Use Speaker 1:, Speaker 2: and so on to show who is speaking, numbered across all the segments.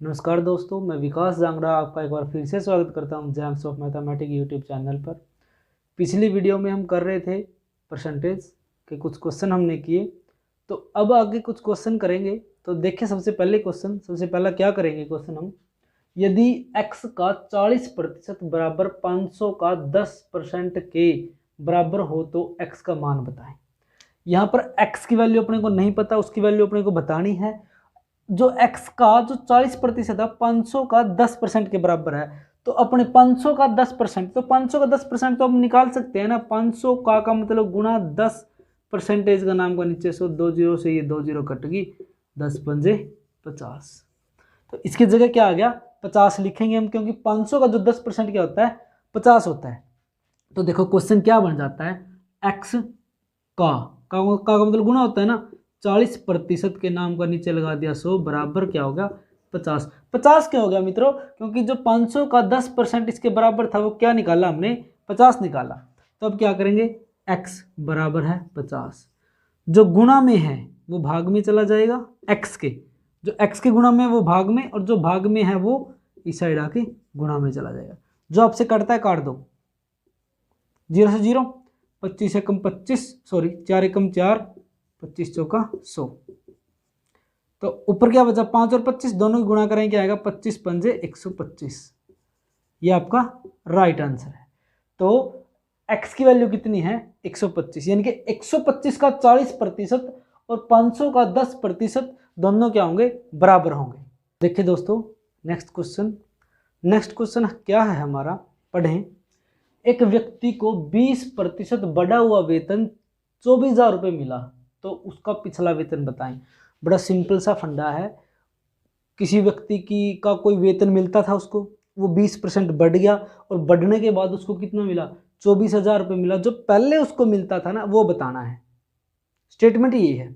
Speaker 1: नमस्कार दोस्तों, मैं विकास जांगड़ा आपका एक बार फिर से स्वागत करता हूं Gems of Mathematics YouTube channel पर। पिछली वीडियो में हम कर रहे थे परसेंटेज के कुछ क्वेश्चन हमने किए, तो अब आगे कुछ क्वेश्चन करेंगे। तो देखिए, सबसे पहला क्या करेंगे क्वेश्चन हम, यदि x का 40% बराबर 500 का 10% के बराबर हो तो x का मान बताएं। यहाँ पर x की वैल्यू अपने को नहीं पता, उसकी वैल्यू अपने को बतानी है। जो x का जो 40% है 500 का 10% के बराबर है, तो अपने 500 का 10%, तो 500 का 10% तो हम निकाल सकते हैं ना। 500 का मतलब गुना 10 परसेंटेज का नाम का नीचे सो 2 जीरो से ये 2 जीरो कट गई, 10 पंजे 50। तो इसकी जगह क्या आ गया, 50 लिखेंगे हम, क्योंकि 500 का जो 10% क्या होता है, 50 होता है। तो देखो क्वेश्चन क्या बन जाता है, x का मतलब गुना होता है ना, 40% के नाम का नीचे लगा दिया 100 बराबर क्या हो गया 50। 50 क्या हो गया मित्रों, क्योंकि जो 500 का 10% इसके बराबर था वो क्या निकाला हमने, 50 निकाला। तो अब क्या करेंगे, x बराबर है 50, जो गुणा में है वो भाग में चला जाएगा, x के जो x के गुणा में वो भाग में, और जो भाग में है वो इस साइड आके गुणा में चला जाएगा। जो आपसे कटता है काट दो, 0 से 0, 25 एकम 25, सॉरी 4 एकम 4, 25 चौका 100। तो ऊपर क्या बचा, 5 और 25 दोनों की गुणा करें क्या आएगा, 25 पंजे 125। ये आपका राइट आंसर है। तो x की वैल्यू कितनी है, 125, यानी कि 125 का 40% और 500 का 10% दोनों क्या होंगे, बराबर होंगे। देखिए दोस्तों, नेक्स्ट क्वेश्चन क्या है हमारा, पढ़ें। एक व्यक्ति को 20% बढ़ा हुआ वेतन 24,000 रुपये मिला, तो उसका पिछला वेतन बताएं। बड़ा सिंपल सा फंडा है। किसी व्यक्ति का कोई वेतन मिलता था, उसको वो 20% बढ़ गया, और बढ़ने के बाद उसको कितना मिला, 24,000 रुपये मिला। जो पहले उसको मिलता था ना, वो बताना है। स्टेटमेंट ये है।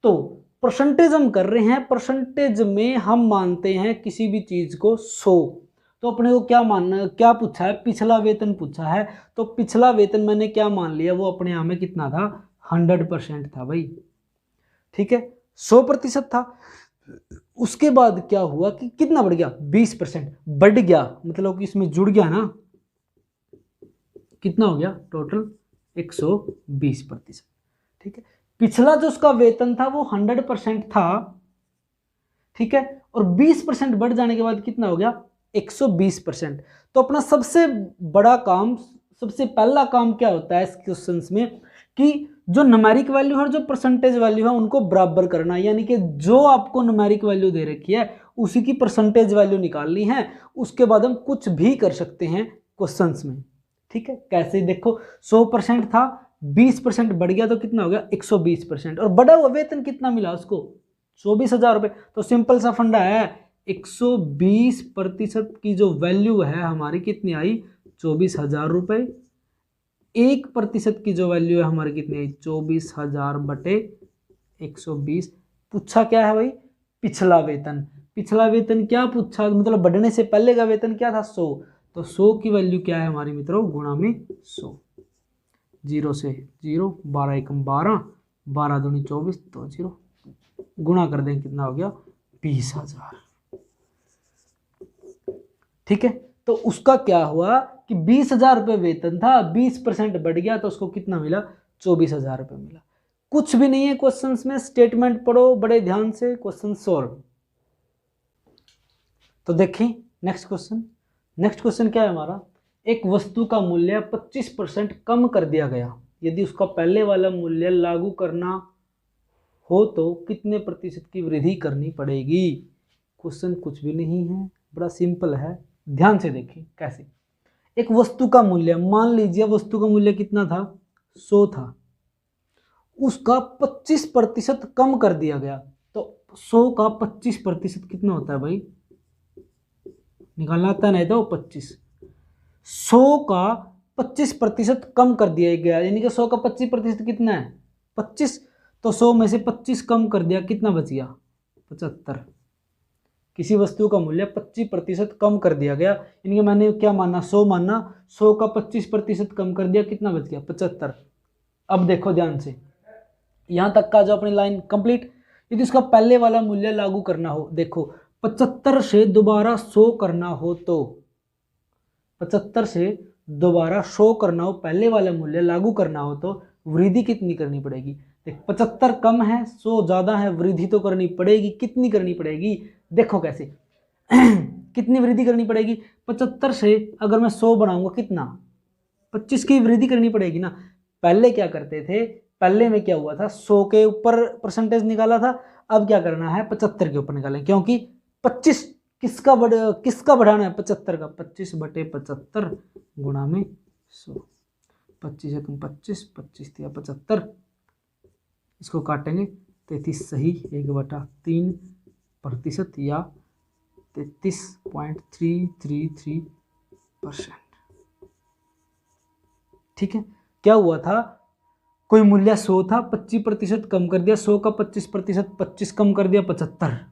Speaker 1: तो परसेंटेज हम कर रहे हैं, परसेंटेज में हम मानते हैं किसी भी चीज को 100। तो अपने को क्या मानना, क्या पूछा है, पिछला वेतन पूछा है। तो पिछला वेतन मैंने क्या मान लिया, वो अपने यहाँ में कितना था, 100% था भाई। ठीक है, 100% था। उसके बाद क्या हुआ कि कितना बढ़ गया, 20% बढ़ गया, मतलब कि इसमें जुड़ गया ना, कितना हो गया टोटल 120%। ठीक है, पिछला जो उसका वेतन था वो 100% था। ठीक है, और 20% बढ़ जाने के बाद कितना हो गया, 120%। तो अपना सबसे बड़ा काम, सबसे पहला काम क्या होता है इस क्वेश्चन में, कि जो न्यूमेरिक वैल्यू है और जो परसेंटेज वैल्यू है उनको बराबर करना। यानी कि जो आपको न्यूमेरिक वैल्यू दे रखी है उसी की परसेंटेज वैल्यू निकालनी है। उसके बाद हम कुछ भी कर सकते हैं क्वेश्चंस में। ठीक है, कैसे, देखो 100% था, 20% बढ़ गया तो कितना हो गया 120%, और बढ़ा हुआ वेतन कितना मिला उसको, 24,000 रुपये। तो सिंपल सा फंडा है, 120% की जो वैल्यू है हमारी कितनी आई, 24,000 रुपये। 1% की जो वैल्यू है हमारी कितनी आई, 24,000 बटे 120। पूछा क्या है भाई, पिछला वेतन। पिछला वेतन क्या पूछा, मतलब बढ़ने से पहले का वेतन क्या था, 100। तो 100 की वैल्यू क्या है हमारी मित्रों, गुणा में 100। 0 से 0, 12 एकम 12, 12 दूनी 24, तो 0 गुणा कर दें, कितना हो गया 20,000। ठीक है, तो उसका क्या हुआ कि 20,000 रुपये वेतन था, 20% बढ़ गया तो उसको कितना मिला, 24,000 रुपये मिला। कुछ भी नहीं है क्वेश्चंस में, स्टेटमेंट पढ़ो बड़े ध्यान से, क्वेश्चन सोल्व। तो देखें नेक्स्ट क्वेश्चन क्या है हमारा, एक वस्तु का मूल्य 25% कम कर दिया गया, यदि उसका पहले वाला मूल्य लागू करना हो तो कितने प्रतिशत की वृद्धि करनी पड़ेगी। क्वेश्चन कुछ भी नहीं है, बड़ा सिंपल है, ध्यान से देखें कैसे। एक वस्तु का मूल्य, मान लीजिए वस्तु का मूल्य कितना था, 100 था, उसका 25% कम कर दिया गया। तो 100 का 25% कितना होता है भाई, निकालना आता नहीं तो 25। 100 का 25% कम कर दिया गया, यानी कि 100 का 25% कितना है, 25। तो 100 में से 25 कम कर दिया, कितना बच गया, 75। किसी वस्तु का मूल्य 25% कम कर दिया गया, यानी कि मैंने क्या माना, 100 माना, 100 का 25% कम कर दिया, कितना बच गया 75। अब देखो ध्यान से, यहां तक का जो अपनी लाइन कंप्लीट। यदि उसका पहले वाला मूल्य लागू करना हो, देखो 75 से दोबारा 100 करना हो तो 75 से दोबारा 100 करना हो, पहले वाला मूल्य लागू करना हो तो वृद्धि कितनी करनी पड़ेगी। देख 75 कम है, 100 ज़्यादा है, वृद्धि तो करनी पड़ेगी। कितनी करनी पड़ेगी, देखो कैसे कितनी वृद्धि करनी पड़ेगी। 75 से अगर मैं 100 बनाऊंगा कितना, 25 की वृद्धि करनी पड़ेगी ना। पहले क्या करते थे, पहले में क्या हुआ था, 100 के ऊपर परसेंटेज निकाला था, अब क्या करना है 75 के ऊपर निकालें, क्योंकि 25 किसका बढ़ाना है, 75 का। 25/75 गुणा में 100, 25 एकम 25, 25 दिया 75, इसको काटेंगे 33 सही 1/3% या 33.333%। ठीक है, क्या हुआ था, कोई मूल्य 100 था, 25% कम कर दिया, 100 का 25%, 25 कम कर दिया 75।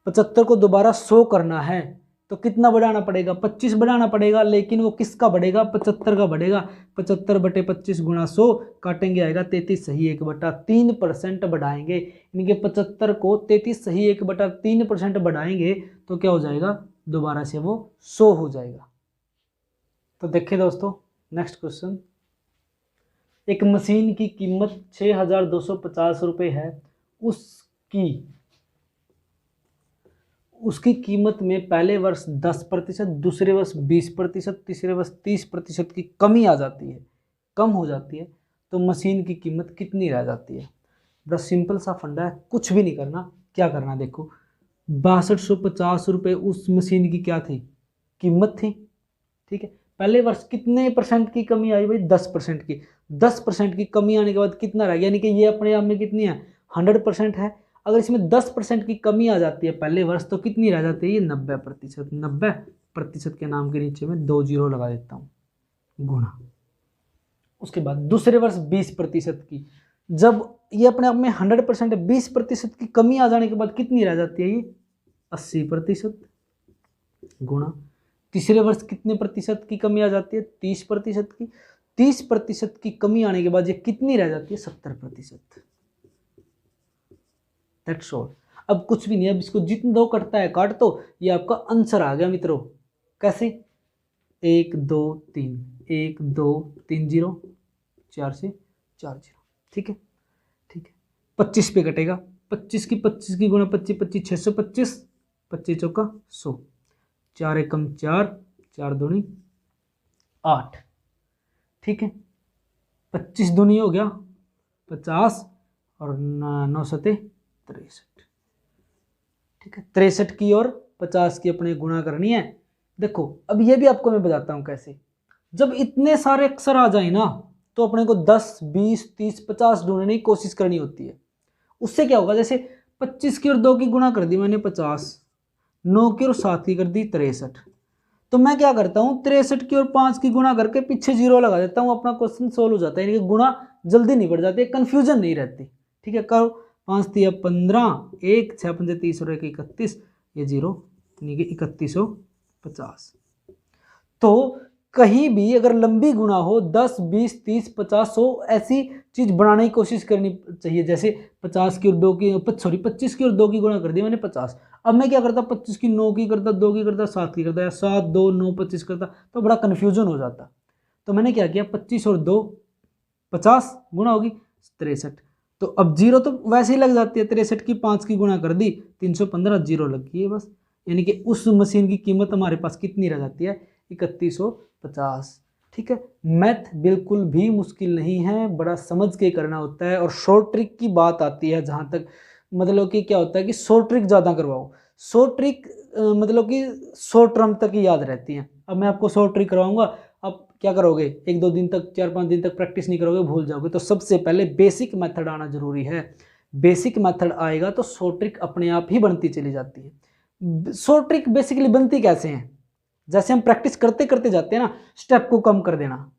Speaker 1: 75 को दोबारा 100 करना है तो कितना बढ़ाना पड़ेगा, 25 बढ़ाना पड़ेगा, लेकिन वो किसका बढ़ेगा, 75 का बढ़ेगा। 75/25 गुणा 100 काटेंगे आएगा 33 सही 1/3% बढ़ाएंगे, यानी कि 75 को 33 सही 1/3% बढ़ाएंगे तो क्या हो जाएगा, दोबारा से वो 100 हो जाएगा। तो देखिए दोस्तों, नेक्स्ट क्वेश्चन, एक मशीन की कीमत 6250 रुपये है, उसकी कीमत में पहले वर्ष 10%, दूसरे वर्ष 20%, तीसरे वर्ष 30% की कमी आ जाती है, कम हो जाती है, तो मशीन की कीमत कितनी रह जाती है। बड़ा सिंपल सा फंडा है, कुछ भी नहीं करना। क्या करना, देखो 6250 रुपये उस मशीन की क्या थी, कीमत थी। ठीक है, पहले वर्ष कितने परसेंट की कमी आई भाई, 10% की। 10% की कमी आने के बाद कितना रह गया, यानी कि ये अपने आप में कितनी है, 100% है। अगर इसमें 10% की कमी आ जाती है पहले वर्ष तो कितनी रह जाती है, ये 90%। 90% के नाम के नीचे में 2 जीरो लगा देता हूँ, गुणा। उसके बाद दूसरे वर्ष 20% की, जब ये अपने आप में 100% 20% की कमी आ जाने के बाद कितनी रह जाती है, ये 80%, गुणा। तीसरे वर्ष कितने प्रतिशत की कमी आ जाती है, 30% की। 30% की कमी आने के बाद ये कितनी रह जाती है, 70%। That's all. अब कुछ भी नहीं, अब इसको जितने दो कटता है काट दो, ये आपका आंसर आ गया मित्रों। कैसे, 1 2 3, 1 2 3 0, 4 से 4 0। ठीक है, ठीक है, 25 पे कटेगा, 25 की गुणा 25, 25 625, 25 चौका 100, 4 एकम 4, 4 दूनी 8। ठीक है, 25 दूनी हो गया 50 और 9 सते 63। ठीक है, 63 की और 50 की अपने गुणा करनी है। देखो अब ये भी आपको मैं बताता हूँ कैसे। जब इतने सारे अक्षर आ जाए ना तो अपने को 10 20 30 50 ढूंढने की कोशिश करनी होती है। उससे क्या होगा, जैसे 25 की और 2 की गुणा कर दी मैंने 50, 9 की और 7 की कर दी 63, तो मैं क्या करता हूँ 63 की और 5 की गुणा करके पीछे जीरो लगा देता हूँ, अपना क्वेश्चन सोल्व हो जाता है। यानी कि गुणा जल्दी नहीं बढ़ जाती है, कन्फ्यूजन नहीं रहती। ठीक है, करो 5 तिया 15, 1 6 5 30 और 1 31, ये जीरो, यानी कि 3150। तो कहीं भी अगर लंबी गुणा हो 10 20 30 50 100 ऐसी चीज बनाने की कोशिश करनी चाहिए। जैसे 50 की और 2 की, सॉरी 25 की और 2 की गुणा कर दी मैंने 50। अब मैं क्या करता, 25 की 9 की करता, 2 की करता, 7 की करता, या 7 2 9 25 करता, तो बड़ा कन्फ्यूजन हो जाता। तो मैंने क्या किया, 25 और 2 50 गुणा होगी 63। तो अब जीरो तो वैसे ही लग जाती है, 63 की 5 की गुणा कर दी 315, जीरो लग गई है बस। यानी कि उस मशीन की कीमत हमारे पास कितनी रह जाती है, 3150। ठीक है, मैथ बिल्कुल भी मुश्किल नहीं है, बड़ा समझ के करना होता है। और शॉर्ट ट्रिक की बात आती है जहाँ तक, मतलब कि क्या होता है कि शॉर्ट ट्रिक ज़्यादा करवाओ। शॉर्ट ट्रिक मतलब कि शॉर्ट टर्म तक ही याद रहती हैं। अब मैं आपको शॉर्ट ट्रिक करवाऊंगा, अब क्या करोगे, 1 2 दिन तक 4 5 दिन तक प्रैक्टिस नहीं करोगे, भूल जाओगे। तो सबसे पहले बेसिक मेथड आना जरूरी है। बेसिक मेथड आएगा तो शॉर्ट ट्रिक अपने आप ही बनती चली जाती है। शॉर्ट ट्रिक बेसिकली बनती कैसे हैं, जैसे हम प्रैक्टिस करते करते जाते हैं ना, स्टेप को कम कर देना।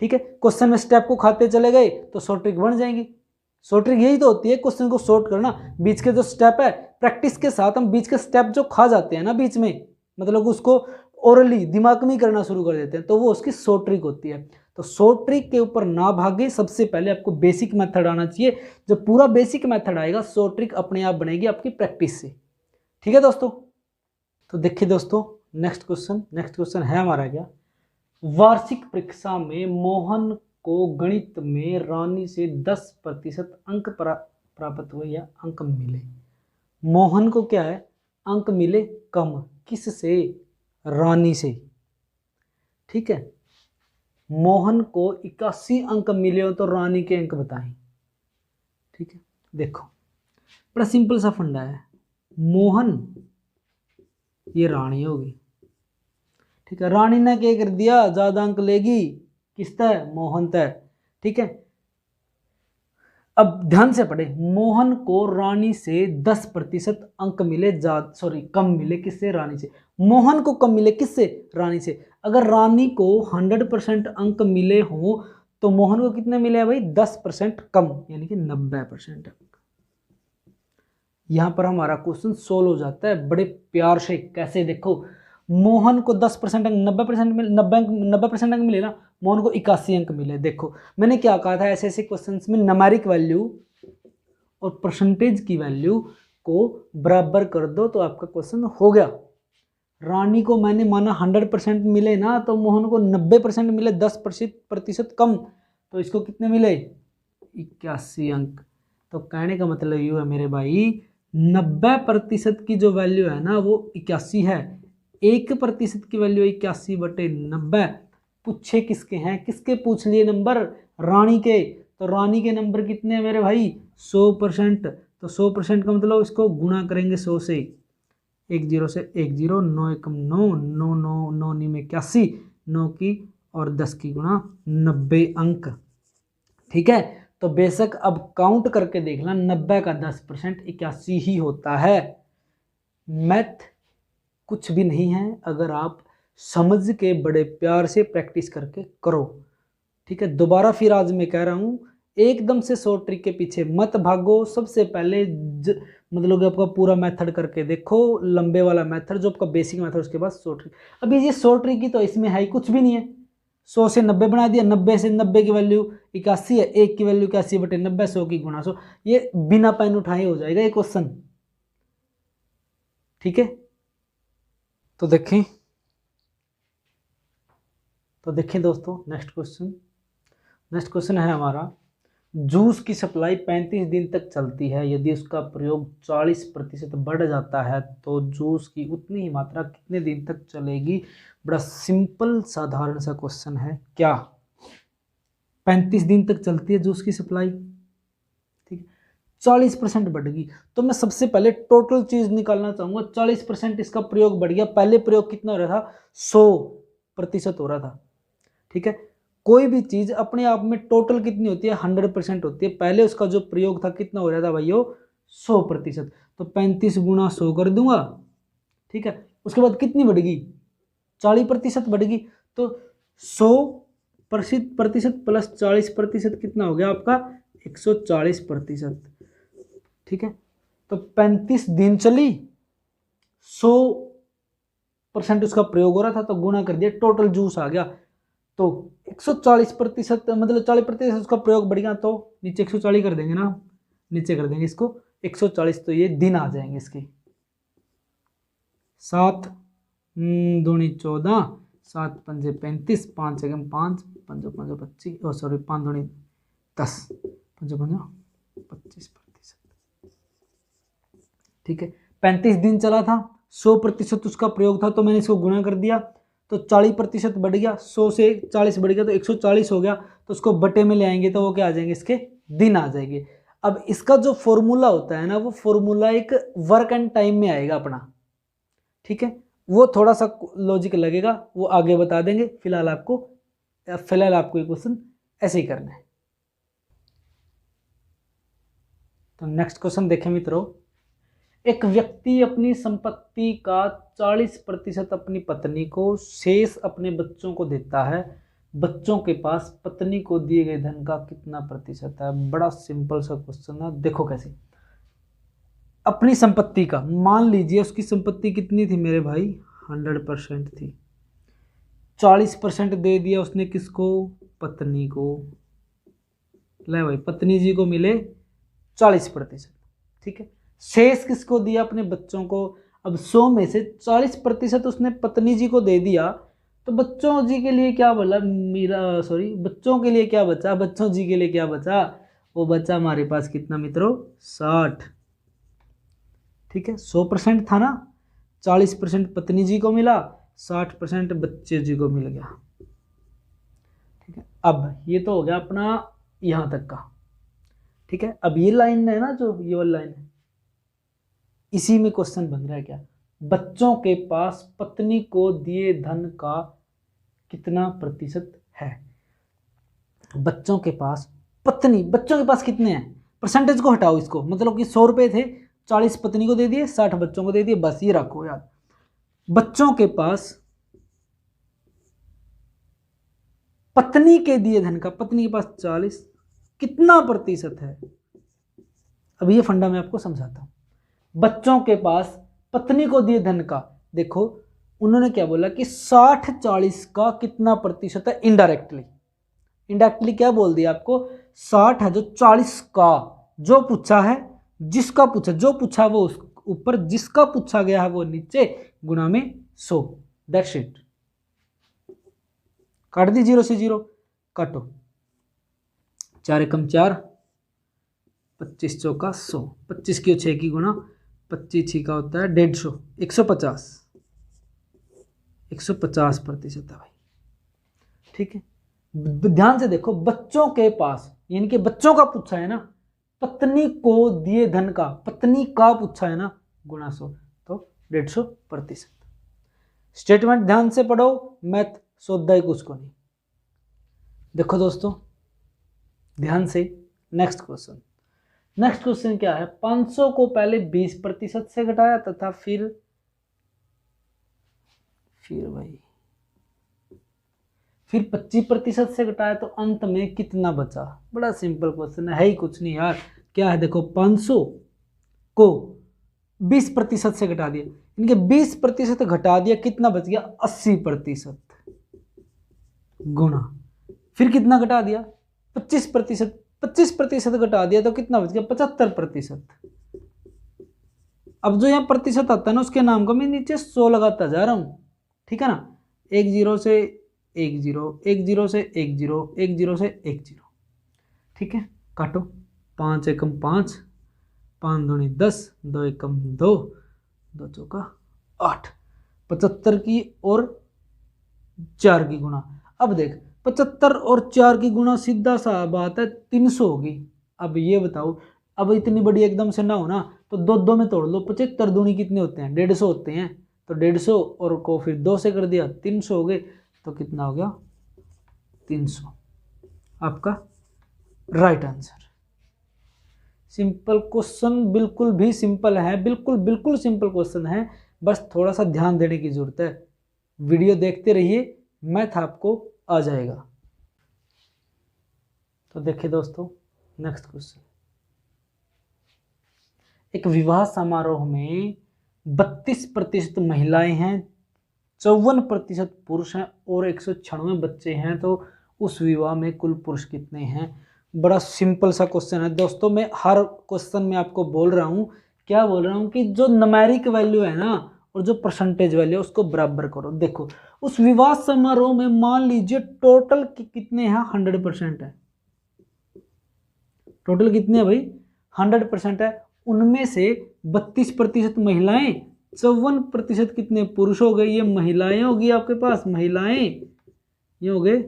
Speaker 1: ठीक है, क्वेश्चन में स्टेप को खाते चले गए तो शॉर्ट ट्रिक बन जाएंगी। शॉर्ट ट्रिक यही तो होती है, क्वेश्चन को शॉर्ट करना। बीच के जो स्टेप है, प्रैक्टिस के साथ हम बीच के स्टेप जो खा जाते हैं ना बीच में, मतलब उसको ओरली दिमाग में करना शुरू कर देते हैं, तो वो उसकी शॉर्ट ट्रिक होती है। तो शॉर्ट ट्रिक के ऊपर ना भागे, सबसे पहले आपको बेसिक मेथड आना चाहिए। जब पूरा बेसिक मेथड आएगा, शॉर्ट ट्रिक अपने आप बनेगी आपकी प्रैक्टिस से। ठीक है दोस्तों। तो देखिए दोस्तों नेक्स्ट क्वेश्चन है हमारा क्या, वार्षिक परीक्षा में मोहन को गणित में रानी से 10% अंक प्राप्त हुए या अंक मिले। मोहन को क्या है, अंक मिले कम, किससे, रानी से। ठीक है, मोहन को 81 अंक मिले हो तो रानी के अंक बताएं। ठीक है, देखो बड़ा सिंपल सा फंडा है, मोहन ये रानी होगी। ठीक है, रानी ने क्या कर दिया, ज्यादा अंक लेगी, किस तय, मोहन तय। ठीक है, अब ध्यान से पढ़े, मोहन को रानी से 10% अंक मिले, कम मिले, किससे, रानी से। मोहन को कम मिले किससे, रानी से। अगर रानी को 100% अंक मिले हो तो मोहन को कितने मिले भाई, 10% कम, यानी कि 90% अंक। यहां पर हमारा क्वेश्चन सोल्व हो जाता है बड़े प्यार से। कैसे, देखो मोहन को 10% अंक 90% अंक मिले ना, मोहन को 81 अंक मिले। देखो मैंने क्या कहा था, ऐसे ऐसे क्वेश्चंस में न्यूमेरिक वैल्यू और परसेंटेज की वैल्यू को बराबर कर दो तो आपका क्वेश्चन हो गया। रानी को मैंने माना 100% मिले ना, तो मोहन को 90% मिले, 10% कम, तो इसको कितने मिले, 81 अंक। तो कहने का मतलब ये है मेरे भाई, 90% की जो वैल्यू है ना वो 81 है, 1% की वैल्यू 81/90। पूछे किसके हैं, किसके पूछ लिए नंबर, रानी के। तो रानी के नंबर कितने हैं मेरे भाई, 100%। तो 100% का मतलब इसको गुणा करेंगे 100 से, 10 से 10, 9 एकम 9, 9 9 9 नी में 81, 9 की और 10 की गुणा 90 अंक। ठीक है, तो बेशक अब काउंट करके देखना, 90 का 10% 81 ही होता है। मैथ कुछ भी नहीं है अगर आप समझ के बड़े प्यार से प्रैक्टिस करके करो। ठीक है, दोबारा फिर आज मैं कह रहा हूं, एकदम से शॉर्ट ट्रिक के पीछे मत भागो। सबसे पहले मतलब आपका पूरा मेथड करके देखो, लंबे वाला मेथड जो आपका बेसिक मेथड, उसके बाद शॉर्ट ट्रिक। अभी ये शॉर्ट ट्रिक की तो इसमें है ही कुछ भी नहीं है। 100 से 90 बना दिया, 90 से 90 की वैल्यू 81 है, 1 की वैल्यू 81/90, 100 की गुणा 100, ये बिना पेन उठाए हो जाएगा ये क्वेश्चन। ठीक है, तो देखें दोस्तों नेक्स्ट क्वेश्चन है हमारा, जूस की सप्लाई 35 दिन तक चलती है, यदि उसका प्रयोग 40% बढ़ जाता है तो जूस की उतनी ही मात्रा कितने दिन तक चलेगी। बड़ा सिंपल साधारण सा क्वेश्चन है, क्या 35 दिन तक चलती है जूस की सप्लाई, ठीक, 40% बढ़ गई, तो मैं सबसे पहले टोटल चीज निकालना चाहूंगा। 40% इसका प्रयोग बढ़ गया, पहले प्रयोग कितना हो रहा था, 100% हो रहा था। ठीक है, कोई भी चीज अपने आप में टोटल कितनी होती है, 100% होती है। पहले उसका जो प्रयोग था कितना हो रहा था भाइयों, 100%। तो 35 गुणा 100 कर दूंगा। ठीक है, उसके बाद कितनी बढ़ेगी, 40% बढ़ेगी। तो 100% प्लस 40% कितना हो गया आपका, 140%। ठीक है, तो 35 दिन चली, 100% उसका प्रयोग हो रहा था, तो गुणा कर दिया, टोटल जूस आ गया। तो 140% मतलब 40% उसका प्रयोग बढ़ गया, तो नीचे 140 कर देंगे ना, नीचे कर देंगे इसको 140, तो ये दिन आ जाएंगे इसके। 7 दूनी 14, 7 पंजे 35, 5 एकम 5, 5 5 25, सॉरी 5 दूनी 10, 5 5 25%। ठीक है, 35 दिन चला था, 100% उसका प्रयोग था, तो मैंने इसको गुणा कर दिया, तो 40% बढ़ गया, 100 से 40 बढ़ गया तो 140 हो गया। तो उसको बटे में ले आएंगे तो वो क्या आ जाएंगे, इसके दिन आ जाएंगे। अब इसका जो फॉर्मूला होता है ना, वो फॉर्मूला एक वर्क एंड टाइम में आएगा अपना। ठीक है, वो थोड़ा सा लॉजिक लगेगा, वो आगे बता देंगे। फिलहाल आपको ये क्वेश्चन ऐसे ही करना है। तो नेक्स्ट क्वेश्चन देखें मित्रों, एक व्यक्ति अपनी संपत्ति का 40% अपनी पत्नी को, शेष अपने बच्चों को देता है। बच्चों के पास पत्नी को दिए गए धन का कितना प्रतिशत है। बड़ा सिंपल सा क्वेश्चन है, देखो कैसे। अपनी संपत्ति का, मान लीजिए उसकी संपत्ति कितनी थी मेरे भाई, 100% थी। 40% दे दिया उसने किसको, पत्नी को। ले भाई, पत्नी जी को मिले 40%। ठीक है, शेष किसको दिया, अपने बच्चों को। अब 100 में से 40% उसने पत्नी जी को दे दिया, तो बच्चों जी के लिए क्या बोला बच्चों के लिए क्या बचा, बच्चों जी के लिए क्या बचा, वो बचा हमारे पास कितना मित्रों, 60। ठीक है, 100% था ना, 40% पत्नी जी को मिला, 60% बच्चे जी को मिल गया। ठीक है, अब ये तो हो गया अपना यहां तक का। ठीक है, अब ये लाइन है ना, जो ये वाली लाइन है, इसी में क्वेश्चन बन रहा है क्या, बच्चों के पास पत्नी को दिए धन का कितना प्रतिशत है। बच्चों के पास कितने हैं, परसेंटेज को हटाओ इसको, मतलब कि 100 रुपए थे, 40 पत्नी को दे दिए, 60 बच्चों को दे दिए, बस ये रखो याद। बच्चों के पास पत्नी के दिए धन का, पत्नी के पास 40, कितना प्रतिशत है। अब ये फंडा मैं आपको समझाता हूं। बच्चों के पास पत्नी को दिए धन का, देखो उन्होंने क्या बोला कि 60-40 का कितना प्रतिशत है, इनडायरेक्टली क्या बोल दिया आपको, 60 है जो 40 का, जो पूछा है, जिसका पूछा, जो पूछा वो ऊपर, जिसका पूछा गया है वो नीचे, गुणा में 100, दैट्स इट। काट दी 0 से 0, काटो, 4 एकम 4, 25 चौका 100, 25 की 6 की गुणा, 25 6 का होता है 150, 150% है भाई। ठीक है, ध्यान से देखो, बच्चों के पास यानी कि बच्चों का पूछा है ना, पत्नी को दिए धन का, पत्नी का पूछा है ना, गुणा 100, तो 150%। स्टेटमेंट ध्यान से पढ़ो, मैथ सोधा ही कुछ को नहीं। देखो दोस्तों ध्यान से, नेक्स्ट क्वेश्चन क्या है, 500 को पहले 20% से घटाया तथा फिर भाई फिर 25% से घटाया, तो अंत में कितना बचा। बड़ा सिंपल क्वेश्चन है ही कुछ नहीं यार। क्या है, देखो 500 को 20% से घटा दिया, इनके 20% घटा दिया, कितना बच गया, 80%, गुणा फिर कितना घटा दिया, 25% घटा दिया, तो कितना बच गया, 75%। अब जो यहाँ प्रतिशत आता है ना, उसके नाम को मैं नीचे 100 लगाता जा रहा हूं। ठीक है ना, 1 0 से 1 0, 1 0 से 1 0, 1 0 से 1 0। ठीक है, काटो, 5 एकम 5, 5 दूनी 10, 2 एकम 2, 2 चौका 8, 75 की और 4 की गुणा। अब देख 75 और 4 की गुणा सीधा सा बात है 300 होगी। अब ये बताओ, अब इतनी बड़ी एकदम से ना हो ना, तो 2 में तोड़ लो, 75 दूनी कितने होते हैं, 150 होते हैं, तो 150 और को फिर 2 से कर दिया, 300 हो गए, तो कितना हो गया, 300, आपका राइट आंसर। सिंपल क्वेश्चन, बिल्कुल भी सिंपल है, बिल्कुल सिंपल क्वेश्चन है, बस थोड़ा सा ध्यान देने की जरूरत है। वीडियो देखते रहिए, मैथ आपको आ जाएगा। तो देखिए दोस्तों, नेक्स्ट क्वेश्चन, एक विवाह समारोह में 32% महिलाएं हैं, 54% पुरुष हैं और 196 बच्चे हैं, तो उस विवाह में कुल पुरुष कितने हैं। बड़ा सिंपल सा क्वेश्चन है दोस्तों। मैं हर क्वेश्चन में आपको बोल रहा हूँ, क्या बोल रहा हूँ कि जो न्यूमेरिक वैल्यू है ना और जो परसेंटेज वैल्यू है उसको बराबर करो। देखो उस विवाह समारोह में मान लीजिए टोटल कितने हैं, 100% है। टोटल कितने हैं भाई, 100% है। उनमें से 32% महिलाएं, 54% कितने पुरुष हो गए, ये महिलाएं होगी आपके पास, महिलाएं, ये हो गए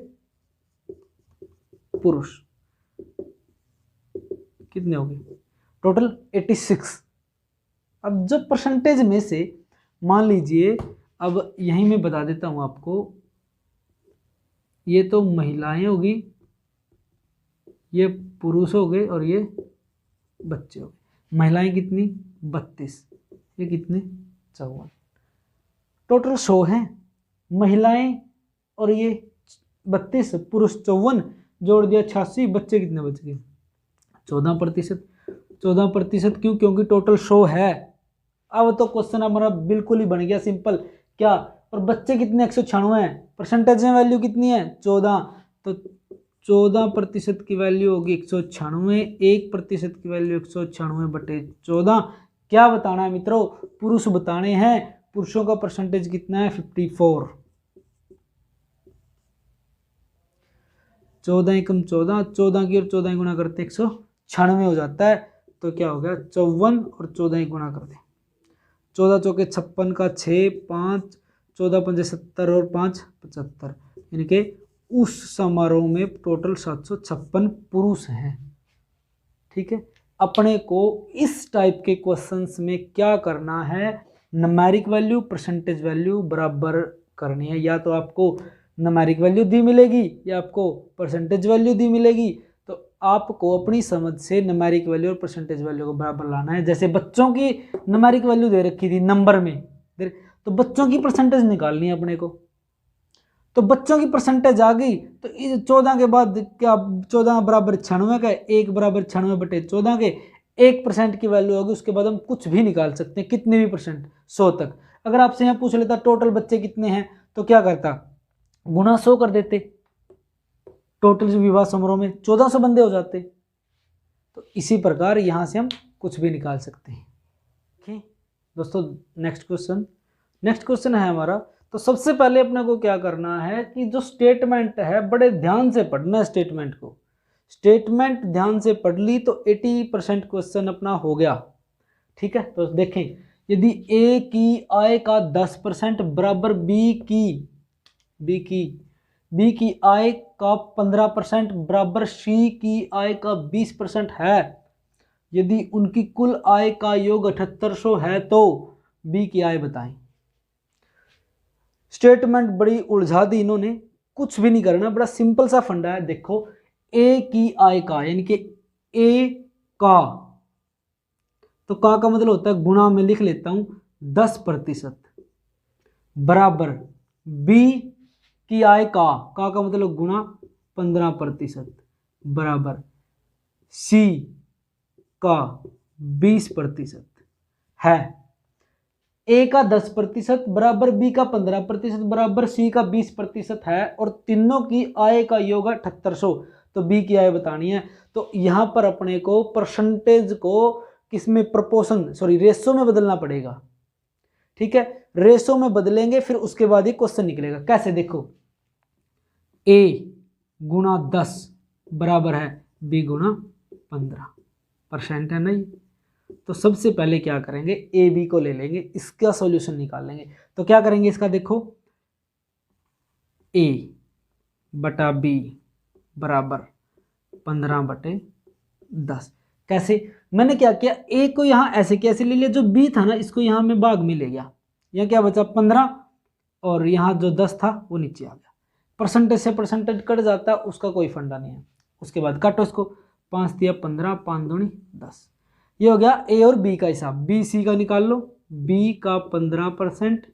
Speaker 1: पुरुष, कितने हो गए टोटल 86। अब जो परसेंटेज में से मान लीजिए, अब यहीं मैं बता देता हूं आपको, ये तो महिलाएं होगी, ये पुरुष हो गए और ये बच्चे हो गए। महिलाएं कितनी 32, ये कितने 54, टोटल 100 हैं महिलाएं और ये 32, पुरुष 54, जोड़ दिया 86, बच्चे कितने बच गए 14%। 14% क्यों, क्योंकि टोटल 100 है। अब तो क्वेश्चन हमारा बिल्कुल ही बन गया सिंपल। क्या, और बच्चे कितने 196 हैं, परसेंटेज में वैल्यू कितनी है 14, तो 14% की वैल्यू होगी 196, 1% की वैल्यू 196/14, क्या बताना है मित्रों, पुरुष बताने हैं। पुरुषों का परसेंटेज कितना है 54। 14 एकम 14, 14 की और 14 गुना करते 196 हो जाता है। तो क्या हो गया 54 और 14 गुना कर दे, 14 चौके 56 का 6, 5, 14 पंजे 70 और 5 75, यानी कि उस समारोह में टोटल 756 पुरुष हैं। ठीक है, अपने को इस टाइप के क्वेश्चंस में क्या करना है, न्यूमेरिक वैल्यू परसेंटेज वैल्यू बराबर करनी है। या तो आपको न्यूमेरिक वैल्यू दी मिलेगी या आपको परसेंटेज वैल्यू दी मिलेगी, तो आपको अपनी समझ से न्यूमेरिक वैल्यू और परसेंटेज वैल्यू को बराबर लाना है। जैसे बच्चों की न्यूमेरिक वैल्यू दे रखी थी नंबर में, तो बच्चों की परसेंटेज निकालनी है अपने को। तो बच्चों की परसेंटेज आ गई, तो 14 के बाद क्या 14 बराबर 96 का, 1 बराबर 96/14 के 1% की वैल्यू होगी। उसके बाद हम कुछ भी निकाल सकते हैं, कितने भी परसेंट, 100 तक। अगर आपसे यहाँ पूछ लेता टोटल बच्चे कितने हैं, तो क्या करता, गुना 100 कर देते। टोटल जो विवाह समारोह में 1400 बंदे हो जाते। तो इसी प्रकार यहाँ से हम कुछ भी निकाल सकते हैं। ठीक दोस्तों, नेक्स्ट क्वेश्चन है हमारा। तो सबसे पहले अपने को क्या करना है कि जो स्टेटमेंट है बड़े ध्यान से पढ़ना है। स्टेटमेंट ध्यान से पढ़ ली तो 80% क्वेश्चन अपना हो गया। ठीक है, तो देखें, यदि ए की आय का 10% बराबर बी की आय का 15% बराबर सी की आय का 20% है, यदि उनकी कुल आय का योग 7800 है तो बी की आय बताएं। स्टेटमेंट बड़ी उलझा दी इन्होंने, कुछ भी नहीं करना, बड़ा सिंपल सा फंडा है। देखो, ए की आय का यानी कि ए का, तो का मतलब होता है गुणा में लिख लेता हूं 10% बराबर बी की आय का मतलब गुणा 15% बराबर सी का 20% है। ए का 10% बराबर बी का 15% बराबर सी का 20% है, और तीनों की आय का योग 7800, तो बी की आय बतानी है। तो यहां पर अपने को परसेंटेज को किसमें रेशो में बदलना पड़ेगा। ठीक है, रेशो में बदलेंगे, फिर उसके बाद ही क्वेश्चन निकलेगा। कैसे, देखो, ए गुणा 10 बराबर है बी गुणा 15% है नहीं। तो सबसे पहले क्या करेंगे, ए बी को ले लेंगे, इसका सॉल्यूशन निकाल लेंगे। तो क्या करेंगे इसका, देखो, ए बटा बी बराबर 15/10। कैसे, मैंने क्या किया, ए को यहाँ ऐसे कैसे ले लिया, जो बी था ना इसको यहाँ में भाग में ले गया, यहाँ क्या बचा 15, और यहाँ जो 10 था वो नीचे आ गया। परसेंटेज से परसेंटेज कट जाता है, उसका कोई फंडा नहीं है। उसके बाद काटो इसको, 5 दिया 15, 5 दूनी 10। ये हो गया ए और बी का हिसाब। बी सी का निकाल लो, बी का 15%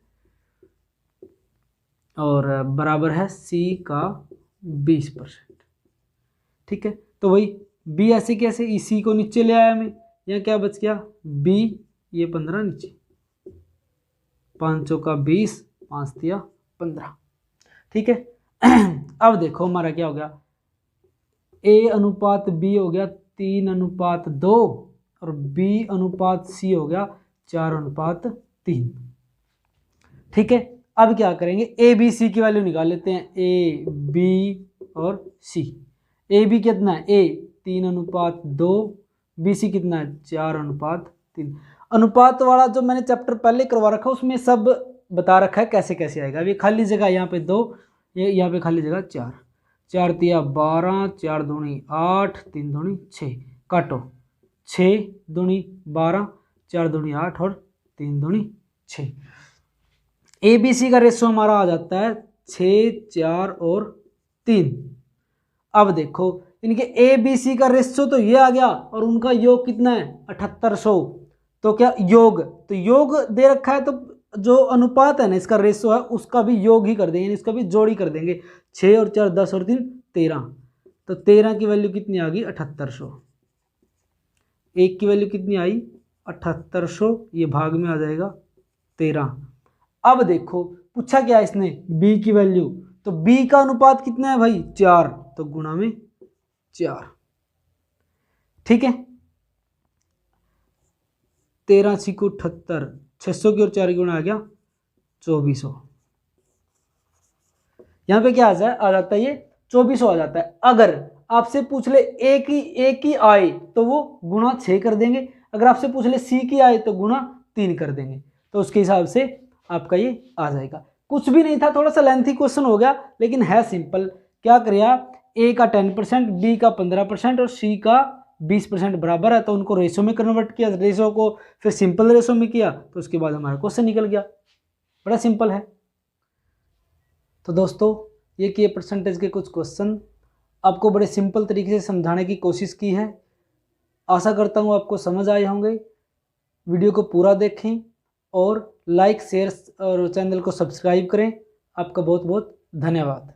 Speaker 1: और बराबर है सी का 20%। ठीक है, तो वही बी ऐसे कैसे, इसी को नीचे ले आया मैं, यहाँ क्या बच गया बी, ये 15 नीचे, 5 का 20, 5 दिया 15। ठीक है, अब देखो हमारा क्या हो गया, ए अनुपात बी हो गया 3:2 और बी अनुपात सी हो गया 4:3। ठीक है, अब क्या करेंगे, ए बी सी की वैल्यू निकाल लेते हैं। ए बी और सी, ए बी कितना है, ए 3:2, बी सी कितना है 4:3। अनुपात वाला जो मैंने चैप्टर पहले करवा रखा है उसमें सब बता रखा है कैसे कैसे आएगा। अभी खाली जगह यहाँ पे 2, ये यहाँ पे खाली जगह 4, 4 तिया 12, 4 दूनी 8, 3 दूनी 6, काटो 6 दूनी 12, 4 दूनी 8 और 3 दूनी 6। ए बी सी का रेशो हमारा आ जाता है 6, 4 और 3। अब देखो इनके ए बी सी का रेशो तो ये आ गया, और उनका योग कितना है 7800। तो क्या योग, तो योग दे रखा है, तो जो अनुपात है ना इसका रेशो है उसका भी योग ही कर देंगे, इसका भी जोड़ ही कर देंगे। 6 और 4 10 और 3 13, तो 13 की वैल्यू कितनी आ गई 7800। एक की वैल्यू कितनी आई 7800, ये भाग में आ जाएगा 13। अब देखो पूछा क्या इसने, बी की वैल्यू, तो बी का अनुपात कितना है भाई 4, तो गुणा में 4। ठीक है, 13 छिको 78, 600 की और 4 गुणा आ गया 2400। यहाँ पे क्या आ जाता है, ये 2400 आ जाता है। अगर आपसे पूछ ले एक ही आए तो वो गुणा 6 कर देंगे, अगर आपसे पूछ ले सी की आए तो गुणा 3 कर देंगे। तो उसके हिसाब से आपका ये आ जाएगा। कुछ भी नहीं था, थोड़ा सा लेंथी क्वेश्चन हो गया लेकिन है सिंपल। क्या करिया, ए का 10%, बी का 15% और सी का 20% बराबर है, तो उनको रेशो में कन्वर्ट किया, रेशो को फिर सिंपल रेशो में किया, तो उसके बाद हमारा क्वेश्चन निकल गया। बड़ा सिंपल है। तो दोस्तों ये किए परसेंटेज के कुछ क्वेश्चन, आपको बड़े सिंपल तरीके से समझाने की कोशिश की है। आशा करता हूँ आपको समझ आए होंगे। वीडियो को पूरा देखें और लाइक शेयर और चैनल को सब्सक्राइब करें। आपका बहुत बहुत धन्यवाद।